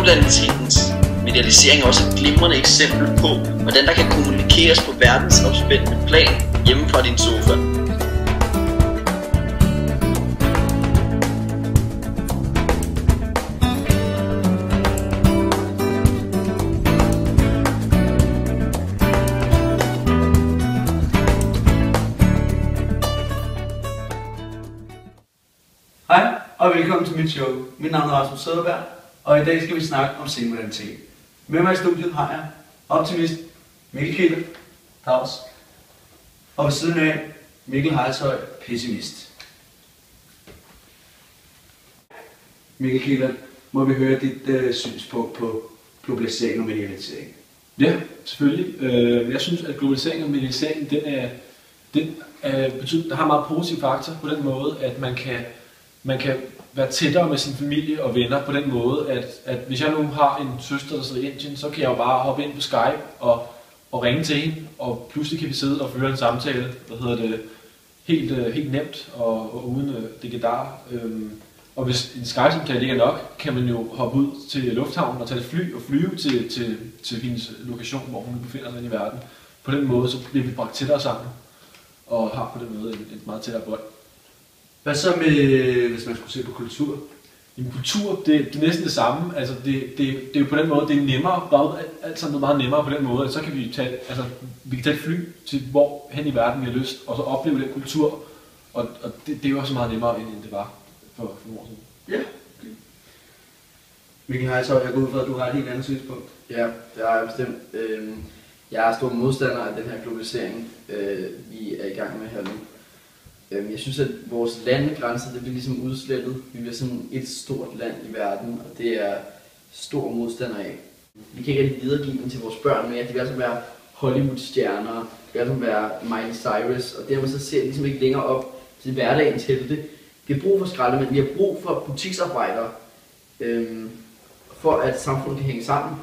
Postmodernitetens medialisering er også et glimrende eksempel på, hvordan der kan kommunikeres på verdensomspændende plan hjemme fra din sofa. Hej og velkommen til mit show. Mit navn er Rasmus Søderberg, og i dag skal vi snakke om senmodernitet. Med mig i studiet har jeg optimist Mikkel Kilde, Tavs, og ved siden af Mikkel Heilshøj, pessimist. Mikkel Kilde, må vi høre dit synspunkt på globalisering og medialisering? Ja, selvfølgelig. Jeg synes, at globalisering og medialisering, den har meget positiv faktor på den måde, at man kan være tættere med sin familie og venner på den måde, at hvis jeg nu har en søster, der sidder i Indien, så kan jeg jo bare hoppe ind på Skype og ringe til hende, og pludselig kan vi sidde og føre en samtale, helt nemt og uden digedar. Og hvis en Skype-samtale ikke er nok, kan man jo hoppe ud til lufthavnen og tage et fly og flyve til hendes lokation, hvor hun befinder sig i verden. På den måde så bliver vi bragt tættere sammen og har på den måde et meget tættere bånd. Hvad så med, hvis man skulle se på kultur? Jamen, kultur, det er næsten det samme. Altså, det er jo på den måde, det er nemmere. Alt sammen meget nemmere på den måde. At så kan vi tage et fly til hvor hen i verden vi har lyst, og så opleve den kultur. Og det er jo også meget nemmere, end det var for nogle år siden. Ja. Okay. Mikkel Heilshøj, jeg går ud fra, at du har et helt andet synspunkt. Ja, det har jeg bestemt. Jeg er stor modstander af den her globalisering, vi er i gang med her nu. Jeg synes, at vores landegrænser, det bliver ligesom udslettet. Vi bliver sådan et stort land i verden, og det er stor modstander af. Vi kan ikke rigtig videregive den til vores børn mere. De vil altså være Hollywood-stjerner, de vil altså være Miley Cyrus, og dermed så ser de ligesom ikke længere op til hverdagens helte. Vi har brug for skraldemænd, vi har brug for butiksarbejdere, for at samfundet kan hænge sammen.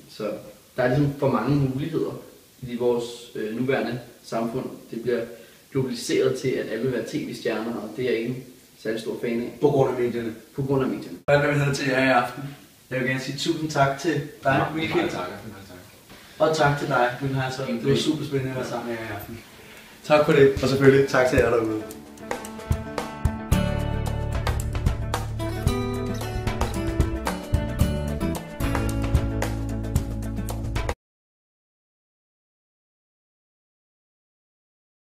Så der er ligesom for mange muligheder i vores nuværende samfund. Det bliver globaliseret til, at alle vil være tv-stjerner, og det er jeg ikke særlig stor fan af. På grund af medierne? På grund af medierne. Hvad er det, vi havde til jer i aften? Jeg vil gerne sige tusind tak til dig, Mikkel Kilde. Tak. Og tak til dig, Mikkel Heilshøj. Det var super spændende at være sammen med jer i aften. Tak for det, og selvfølgelig tak til jer derude.